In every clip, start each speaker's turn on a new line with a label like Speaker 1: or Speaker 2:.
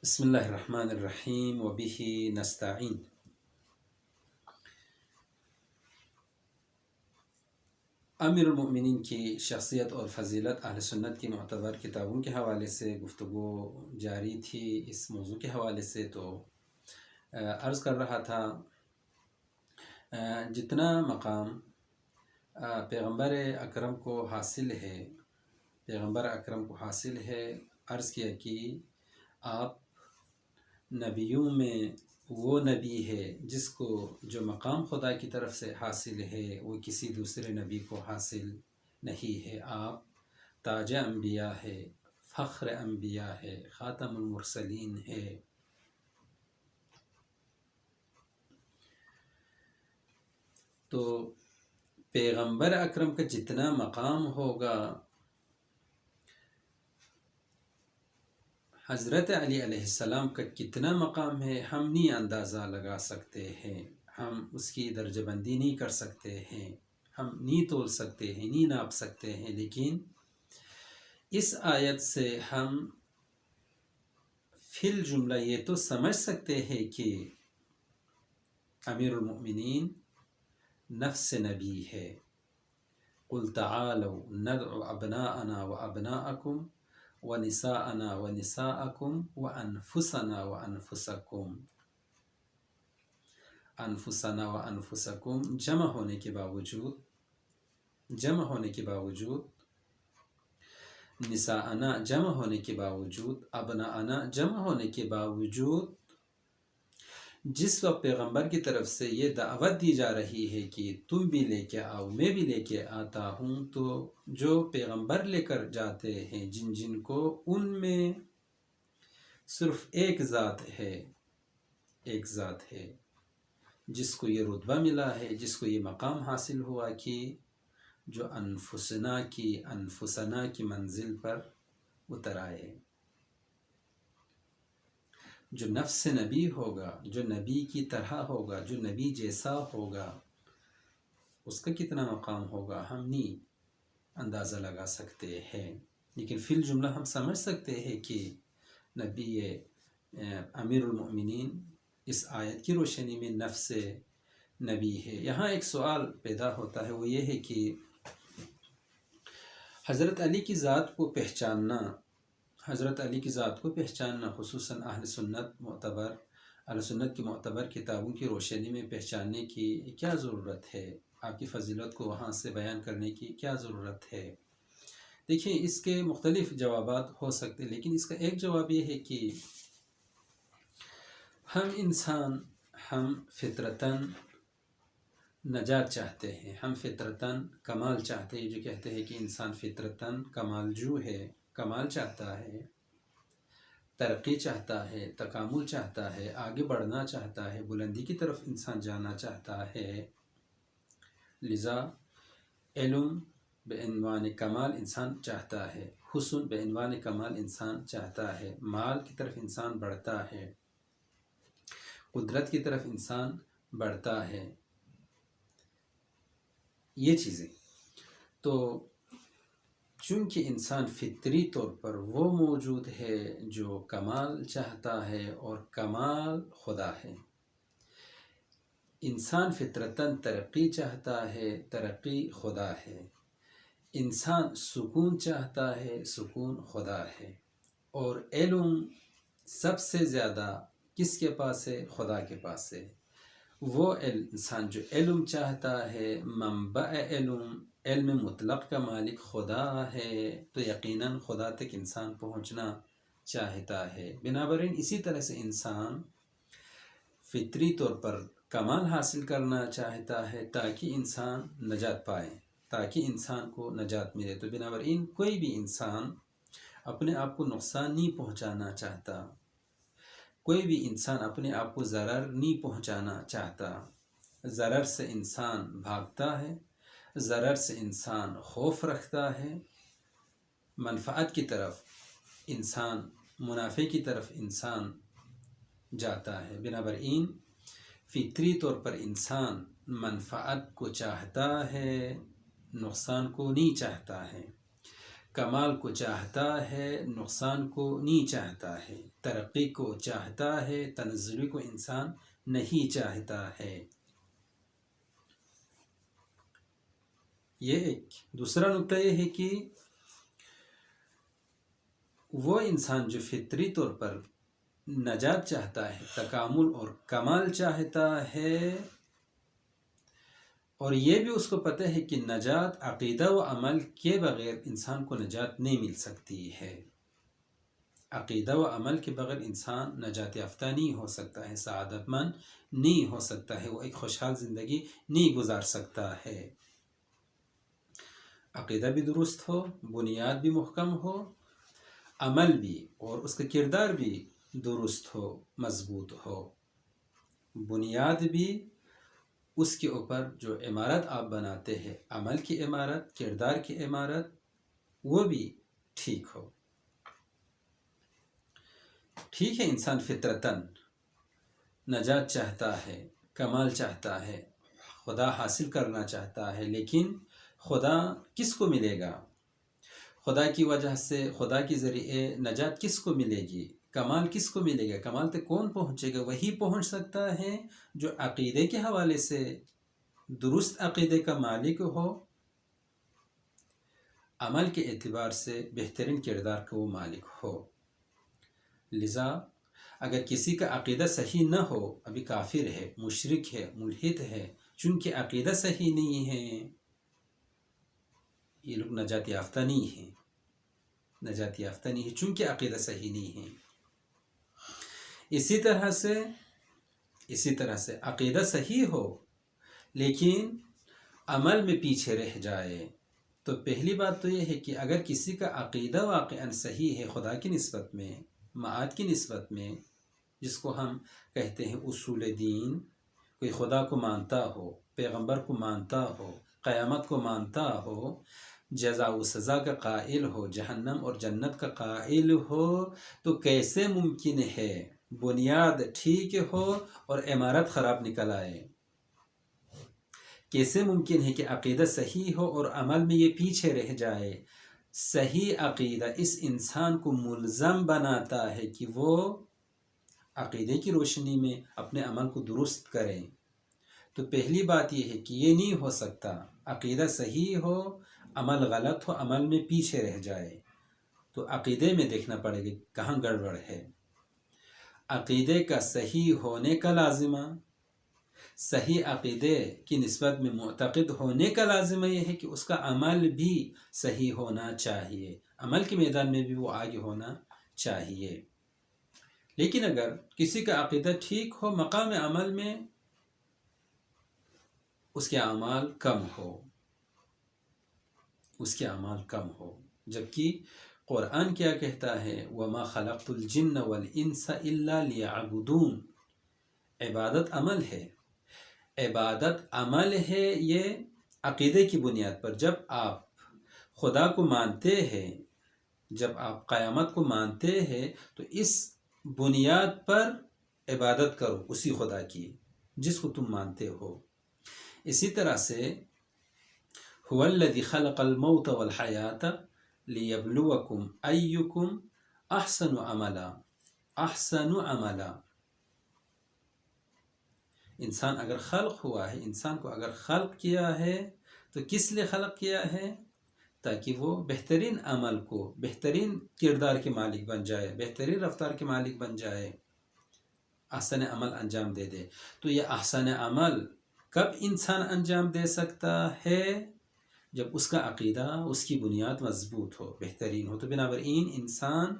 Speaker 1: بسم اللہ الرحمن الرحیم وبہ نستعین۔ امیر المؤمنین کی شخصیت اور فضیلت اہل سنت کی معتبر کتابوں کے حوالے سے گفتگو جاری تھی۔ اس موضوع کے حوالے سے تو عرض کر رہا تھا جتنا مقام پیغمبر اکرم کو حاصل ہے عرض کیا کہ آپ نبیوں میں وہ نبی ہے جس کو جو مقام خدا کی طرف سے حاصل ہے وہ کسی دوسرے نبی کو حاصل نہیں ہے۔ آپ تاج انبیاء ہے، فخر انبیاء ہے، خاتم المرسلین ہے۔ تو پیغمبر اکرم کا جتنا مقام ہوگا، حضرت علی علیہ السلام کا کتنا مقام ہے، ہم نہیں اندازہ لگا سکتے ہیں، ہم اس کی درجہ بندی نہیں کر سکتے ہیں، ہم نہیں تول سکتے ہیں، نہیں ناپ سکتے ہیں۔ لیکن اس آیت سے ہم فی الجملہ یہ تو سمجھ سکتے ہیں کہ امیر المؤمنین نفس نبی ہے۔ قل تعالوا ندعو ابناءنا وابناءکم ونساءنا ونساءکم وانفسنا وانفسکم۔ انفسنا وانفسکم جمع ہونے کے باوجود نساءنا جمع ہونے کے باوجود ابناءنا جمع ہونے کے باوجود جس وقت پیغمبر کی طرف سے یہ دعوت دی جا رہی ہے کہ تم بھی لے کے آؤ، میں بھی لے کے آتا ہوں، تو جو پیغمبر لے کر جاتے ہیں جن کو، ان میں صرف ایک ذات ہے جس کو یہ رتبہ ملا ہے، جس کو یہ مقام حاصل ہوا کہ جو انفسنا کی منزل پر اتر آئے۔ جو نفس نبی ہوگا، جو نبی کی طرح ہوگا، جو نبی جیسا ہوگا، اس کا کتنا مقام ہوگا ہم نہیں اندازہ لگا سکتے ہیں۔ لیکن فی الجملہ ہم سمجھ سکتے ہیں کہ نبی امیر المؤمنین اس آیت کی روشنی میں نفس نبی ہے۔ یہاں ایک سوال پیدا ہوتا ہے، وہ یہ ہے کہ حضرت علی کی ذات کو پہچاننا خصوصاً اہل سنت کی معتبر کتابوں کی روشنی میں پہچاننے کی کیا ضرورت ہے؟ آپ کی فضیلت کو وہاں سے بیان کرنے کی کیا ضرورت ہے؟ دیکھیں، اس کے مختلف جوابات ہو سکتے، لیکن اس کا ایک جواب یہ ہے کہ ہم فطرتاً نجات چاہتے ہیں، ہم فطرتاً کمال چاہتے ہیں۔ جو کہتے ہیں کہ انسان فطرتاً کمال جو ہے، کمال چاہتا ہے، ترقی چاہتا ہے، تکامل چاہتا ہے، آگے بڑھنا چاہتا ہے، بلندی کی طرف انسان جانا چاہتا ہے۔ لذا علم بعنوان کمال انسان چاہتا ہے، حسن بعنوان کمال انسان چاہتا ہے، مال کی طرف انسان بڑھتا ہے، قدرت کی طرف انسان بڑھتا ہے، یہ چیزیں۔ تو چونکہ انسان فطری طور پر وہ موجود ہے جو کمال چاہتا ہے، اور کمال خدا ہے۔ انسان فطرتاً ترقی چاہتا ہے، ترقی خدا ہے۔ انسان سکون چاہتا ہے، سکون خدا ہے۔ اور علم سب سے زیادہ کس کے پاس ہے؟ خدا کے پاس ہے۔ وہ انسان جو علم چاہتا ہے، منبع علم مطلق کا مالک خدا ہے، تو یقیناً خدا تک انسان پہنچنا چاہتا ہے۔ بنابراین اسی طرح سے انسان فطری طور پر کمال حاصل کرنا چاہتا ہے تاکہ انسان نجات پائے، تاکہ انسان کو نجات ملے۔ تو بنابراین کوئی بھی انسان اپنے آپ کو نقصان نہیں پہنچانا چاہتا، کوئی بھی انسان اپنے آپ کو ضرر نہیں پہنچانا چاہتا۔ ضرر سے انسان بھاگتا ہے، ضرر سے انسان خوف رکھتا ہے، منفعت کی طرف انسان، منافع کی طرف انسان جاتا ہے۔ بنابراین فطری طور پر انسان منفعت کو چاہتا ہے، نقصان کو نہیں چاہتا ہے۔ کمال کو چاہتا ہے، نقصان کو نہیں چاہتا ہے، ترقی کو چاہتا ہے، تنزلی کو انسان نہیں چاہتا ہے۔ یہ ایک دوسرا نکتہ یہ ہے کہ وہ انسان جو فطری طور پر نجات چاہتا ہے، تکامل اور کمال چاہتا ہے، اور یہ بھی اس کو پتہ ہے کہ نجات عقیدہ و عمل کے بغیر انسان کو نجات نہیں مل سکتی ہے۔ عقیدہ و عمل کے بغیر انسان نجات یافتہ نہیں ہو سکتا ہے، سعادت مند نہیں ہو سکتا ہے، وہ ایک خوشحال زندگی نہیں گزار سکتا ہے۔ عقیدہ بھی درست ہو، بنیاد بھی محکم ہو، عمل بھی اور اس کا کردار بھی درست ہو، مضبوط ہو، بنیاد بھی اس کے اوپر جو عمارت آپ بناتے ہیں، عمل کی عمارت، کردار کی عمارت، وہ بھی ٹھیک ہو۔ ٹھیک ہے، انسان فطرتاً نجات چاہتا ہے، کمال چاہتا ہے، خدا حاصل کرنا چاہتا ہے، لیکن خدا کس کو ملے گا؟ خدا کی وجہ سے، خدا کے ذریعے نجات کس کو ملے گی؟ کمال کس کو ملے گا؟ کمال تک کون پہنچے گا؟ وہی پہنچ سکتا ہے جو عقیدے کے حوالے سے درست عقیدے کا مالک ہو، عمل کے اعتبار سے بہترین کردار کا وہ مالک ہو۔ لذا اگر کسی کا عقیدہ صحیح نہ ہو، ابھی کافر ہے، مشرک ہے، ملحد ہے، چونکہ عقیدہ صحیح نہیں ہے، یہ لوگ نجات یافتہ نہیں ہیں، نجات یافتہ نہیں ہے، چونکہ عقیدہ صحیح نہیں ہے۔ اسی طرح سے عقیدہ صحیح ہو لیکن عمل میں پیچھے رہ جائے، تو پہلی بات تو یہ ہے کہ اگر کسی کا عقیدہ واقعاً صحیح ہے، خدا کی نسبت میں، معاد کی نسبت میں، جس کو ہم کہتے ہیں اصول دین، کوئی خدا کو مانتا ہو، پیغمبر کو مانتا ہو، قیامت کو مانتا ہو، جزا و سزا کا قائل ہو، جہنم اور جنت کا قائل ہو، تو کیسے ممکن ہے بنیاد ٹھیک ہو اور عمارت خراب نکل آئے؟ کیسے ممکن ہے کہ عقیدہ صحیح ہو اور عمل میں یہ پیچھے رہ جائے؟ صحیح عقیدہ اس انسان کو ملزم بناتا ہے کہ وہ عقیدے کی روشنی میں اپنے عمل کو درست کریں۔ تو پہلی بات یہ ہے کہ یہ نہیں ہو سکتا عقیدہ صحیح ہو، عمل غلط ہو، عمل میں پیچھے رہ جائے۔ تو عقیدے میں دیکھنا پڑے گا کہاں گڑبڑ ہے۔ عقیدے کا صحیح ہونے کا لازمہ، صحیح عقیدے کی نسبت میں معتقد ہونے کا لازمہ یہ ہے کہ اس کا عمل بھی صحیح ہونا چاہیے، عمل کے میدان میں بھی وہ آگے ہونا چاہیے۔ لیکن اگر کسی کا عقیدہ ٹھیک ہو، مقام عمل میں اس کے اعمال کم ہو، جبکہ قرآن کیا کہتا ہے؟ وَمَا خَلَقْتُ الْجِنَّ وَالْإِنسَ إِلَّا لِيَعْبُدُونَ۔ عبادت عمل ہے، یہ عقیدے کی بنیاد پر۔ جب آپ خدا کو مانتے ہیں، جب آپ قیامت کو مانتے ہیں، تو اس بنیاد پر عبادت کرو اسی خدا کی جس کو تم مانتے ہو۔ اسی طرح سے هو الذی خلق الموت والحیات لیبلوکم ایکم احسن عملا۔ انسان اگر خلق ہوا ہے، انسان کو اگر خلق کیا ہے تو کس لیے خلق کیا ہے؟ تاکہ وہ بہترین عمل کو، بہترین کردار کے مالک بن جائے، بہترین رفتار کے مالک بن جائے، احسن عمل انجام دے۔ تو یہ احسن عمل کب انسان انجام دے سکتا ہے؟ جب اس کا عقیدہ، اس کی بنیاد مضبوط ہو، بہترین ہو۔ تو بنابراین انسان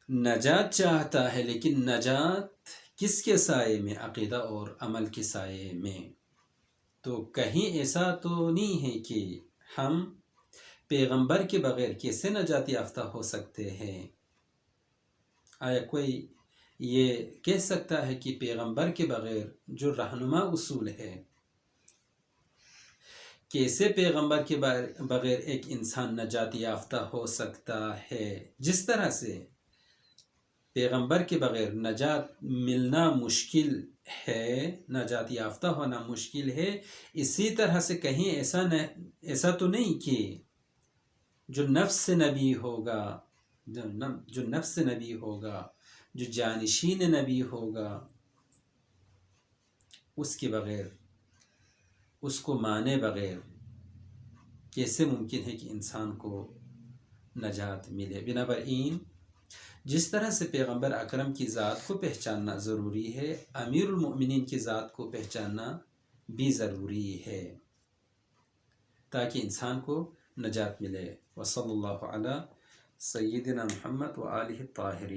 Speaker 1: نجات چاہتا ہے، لیکن نجات کس کے سائے میں؟ عقیدہ اور عمل کے سائے میں۔ تو کہیں ایسا تو نہیں ہے کہ ہم پیغمبر کے بغیر کیسے نجات یافتہ ہو سکتے ہیں؟ آیا کوئی یہ کہہ سکتا ہے کہ پیغمبر کے بغیر جو رہنما اصول ہے، کیسے پیغمبر کے بغیر ایک انسان نجات یافتہ ہو سکتا ہے؟ جس طرح سے پیغمبر کے بغیر نجات ملنا مشکل ہے، نجات یافتہ ہونا مشکل ہے، اسی طرح سے کہیں ایسا تو نہیں کہ جو نفس نبی ہوگا، جو نفس نبی ہوگا، جو جانشین نبی ہوگا، اس کے بغیر، اس کو مانے بغیر کیسے ممکن ہے کہ انسان کو نجات ملے؟ بنابراین جس طرح سے پیغمبر اکرم کی ذات کو پہچاننا ضروری ہے، امیر المؤمنین کی ذات کو پہچاننا بھی ضروری ہے، تاکہ انسان کو نجات ملے۔ وصلی اللہ علی سیدنا محمد و آلہ الطاہرین۔